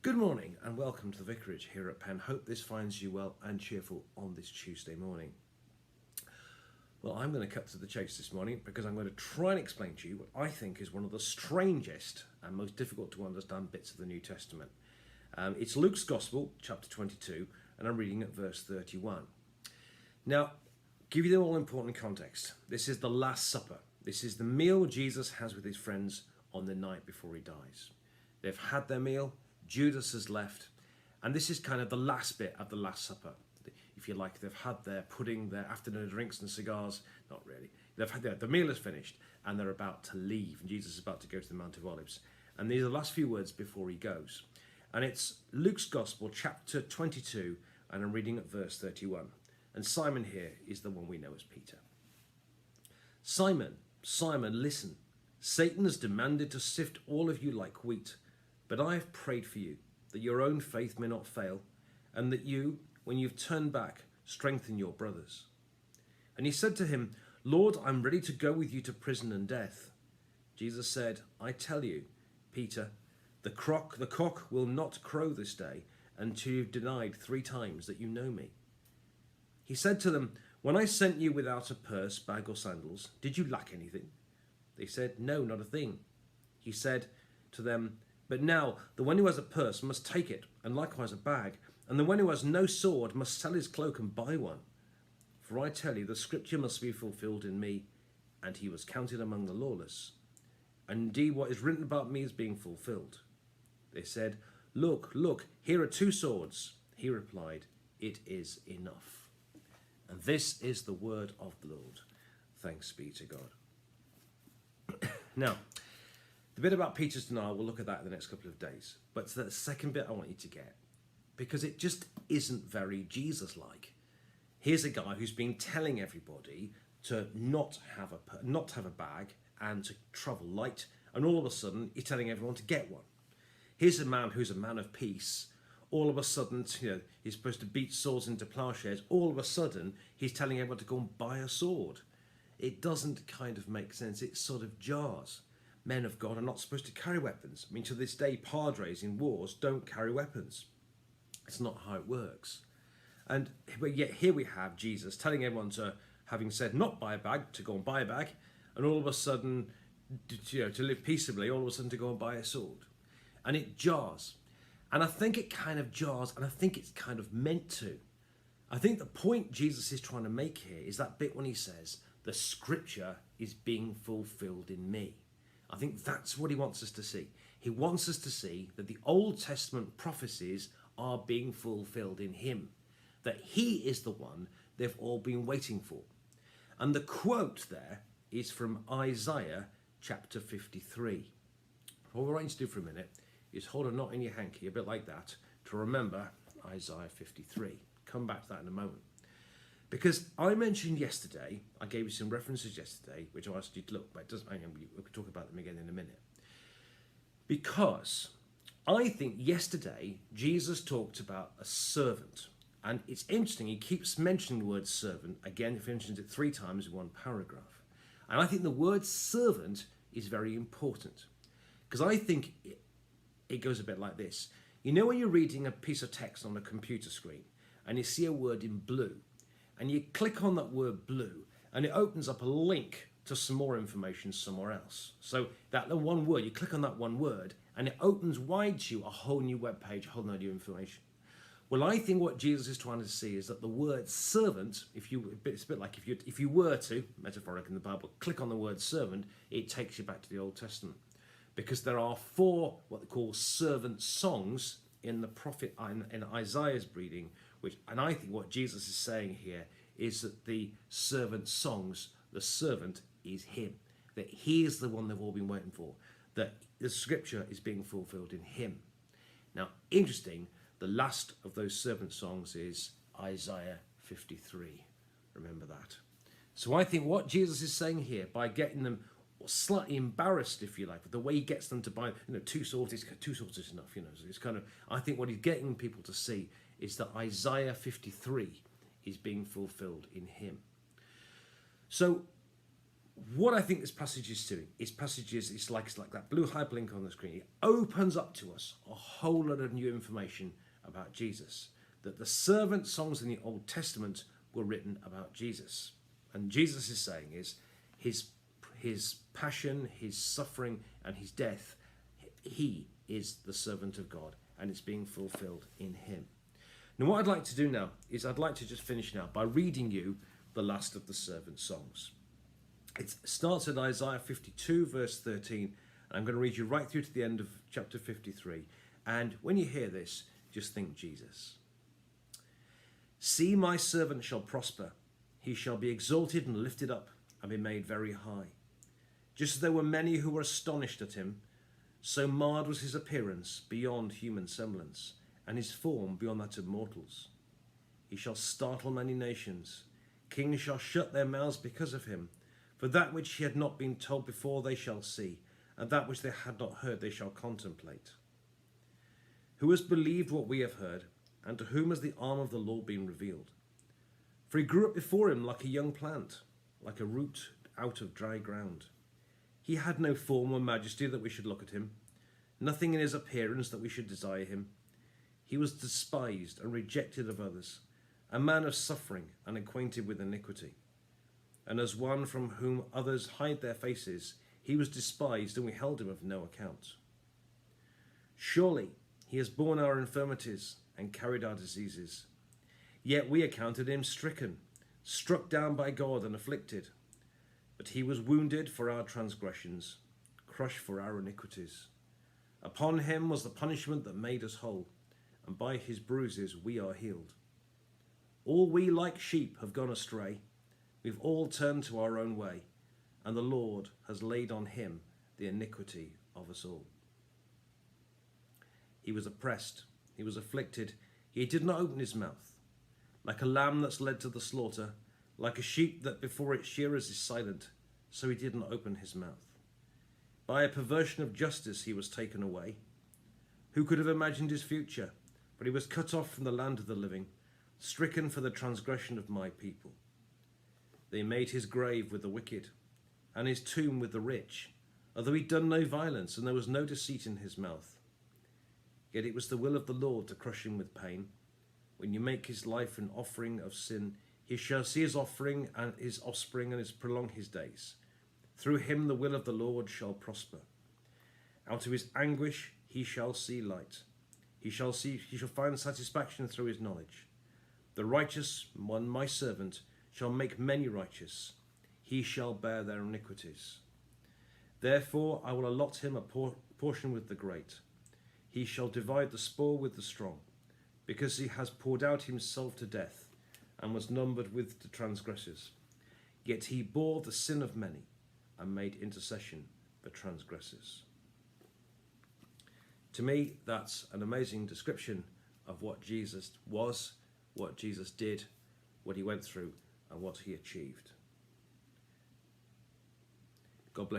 Good morning and welcome to the Vicarage here at Penn. Hope this finds you well and cheerful on this Tuesday morning. Well, I'm going to cut to the chase this morning because I'm going to try and explain to you what I think is one of the strangest and most difficult to understand bits of the New Testament. It's Luke's Gospel, chapter 22, and I'm reading at verse 31. Now, give you the all-important context. This is the Last Supper. This is the meal Jesus has with his friends on the night before he dies. They've had their meal. Judas has left, and this is kind of the last bit of the Last Supper. If you like, they've had their pudding, their afternoon drinks and cigars. Not really. They've had the meal is finished, and they're about to leave. And Jesus is about to go to the Mount of Olives. And these are the last few words before he goes. And it's Luke's Gospel, chapter 22, and I'm reading at verse 31. And Simon here is the one we know as Peter. Simon, Simon, listen. Satan has demanded to sift all of you like wheat. But I have prayed for you, that your own faith may not fail, and that you, when you've turned back, strengthen your brothers. And he said to him, Lord, I'm ready to go with you to prison and death. Jesus said, I tell you, Peter, the cock will not crow this day until you've denied 3 times that you know me. He said to them, when I sent you without a purse, bag or sandals, did you lack anything? They said, no, not a thing. He said to them, but now the one who has a purse must take it, and likewise a bag, and the one who has no sword must sell his cloak and buy one. For I tell you, the scripture must be fulfilled in me, and he was counted among the lawless. And indeed what is written about me is being fulfilled. They said, look, here are 2 swords. He replied, it is enough. And this is the word of the Lord. Thanks be to God. Now, the bit about Peter's denial, we'll look at that in the next couple of days. But it's the second bit I want you to get, because it just isn't very Jesus-like. Here's a guy who's been telling everybody to not have a bag and to travel light, and all of a sudden he's telling everyone to get one. Here's a man who's a man of peace. All of a sudden, he's supposed to beat swords into plowshares. All of a sudden, he's telling everyone to go and buy a sword. It doesn't kind of make sense. It sort of jars. Men of God are not supposed to carry weapons. I mean, to this day, padres in wars don't carry weapons. It's not how it works. But yet here we have Jesus telling everyone to, having said not buy a bag, to go and buy a bag, and all of a sudden, to live peaceably, all of a sudden to go and buy a sword. And it jars. And I think it kind of jars, and I think it's kind of meant to. I think the point Jesus is trying to make here is that bit when he says, the scripture is being fulfilled in me. I think that's what he wants us to see. He wants us to see that the Old Testament prophecies are being fulfilled in him, that he is the one they've all been waiting for. And the quote there is from Isaiah chapter 53. What we're going to do for a minute is hold a knot in your hanky, a bit like that, to remember Isaiah 53. Come back to that in a moment. Because I mentioned yesterday, I gave you some references yesterday, which I asked you to look, but it doesn't matter, we could talk about them again in a minute. Because I think yesterday, Jesus talked about a servant. And it's interesting, he keeps mentioning the word servant. Again, he mentions it 3 times in one paragraph. And I think the word servant is very important. Because I think it goes a bit like this. You know when you're reading a piece of text on a computer screen, and you see a word in blue, and you click on that word blue, and it opens up a link to some more information somewhere else. So that one word, you click on that one word, and it opens wide to you a whole new web page, a whole new information. Well, I think what Jesus is trying to see is that the word servant, it's a bit like if you were to, metaphoric in the Bible, click on the word servant, it takes you back to the Old Testament. Because there are 4 what they call servant songs in the prophet, in Isaiah's reading, and I think what Jesus is saying here is that the servant songs, the servant is him. That he is the one they've all been waiting for. That the scripture is being fulfilled in him. Now, interesting, the last of those servant songs is Isaiah 53. Remember that. So I think what Jesus is saying here, by getting them slightly embarrassed, if you like, with the way he gets them to buy, 2 swords is enough, so it's kind of, I think what he's getting people to see is that Isaiah 53 is being fulfilled in him. So what I think this passage is doing, it's like that blue hyperlink on the screen. It opens up to us a whole lot of new information about Jesus. That the servant songs in the Old Testament were written about Jesus. And Jesus is saying is his passion, his suffering, and his death, he is the servant of God, and it's being fulfilled in him. Now what I'd like to do now is I'd like to just finish now by reading you the last of the servant songs. It starts at Isaiah 52 verse 13, and I'm going to read you right through to the end of chapter 53. And when you hear this, just think Jesus. See, my servant shall prosper. He shall be exalted and lifted up and be made very high. Just as there were many who were astonished at him, so marred was his appearance beyond human semblance, and his form beyond that of mortals. He shall startle many nations. Kings shall shut their mouths because of him. For that which he had not been told before they shall see, and that which they had not heard they shall contemplate. Who has believed what we have heard, and to whom has the arm of the Lord been revealed? For he grew up before him like a young plant, like a root out of dry ground. He had no form or majesty that we should look at him, nothing in his appearance that we should desire him. He was despised and rejected of others, a man of suffering and acquainted with iniquity. And as one from whom others hide their faces, he was despised, and we held him of no account. Surely he has borne our infirmities and carried our diseases. Yet we accounted him stricken, struck down by God and afflicted. But he was wounded for our transgressions, crushed for our iniquities. Upon him was the punishment that made us whole, and by his bruises we are healed. All we like sheep have gone astray. We've all turned to our own way, and the Lord has laid on him the iniquity of us all. He was oppressed, he was afflicted, he did not open his mouth. Like a lamb that's led to the slaughter, like a sheep that before its shearers is silent, so he did not open his mouth. By a perversion of justice he was taken away. Who could have imagined his future? But he was cut off from the land of the living, stricken for the transgression of my people. They made his grave with the wicked, and his tomb with the rich, although he'd done no violence, and there was no deceit in his mouth. Yet it was the will of the Lord to crush him with pain. When you make his life an offering of sin, he shall see his offering and his offspring, and prolong his days. Through him the will of the Lord shall prosper. Out of his anguish he shall see light. He shall find satisfaction through his knowledge. The righteous one, my servant, shall make many righteous. He shall bear their iniquities. Therefore I will allot him a portion with the great. He shall divide the spoil with the strong, because he has poured out himself to death, and was numbered with the transgressors. Yet he bore the sin of many, and made intercession for transgressors. To me, that's an amazing description of what Jesus was, what Jesus did, what he went through, and what he achieved. God bless you.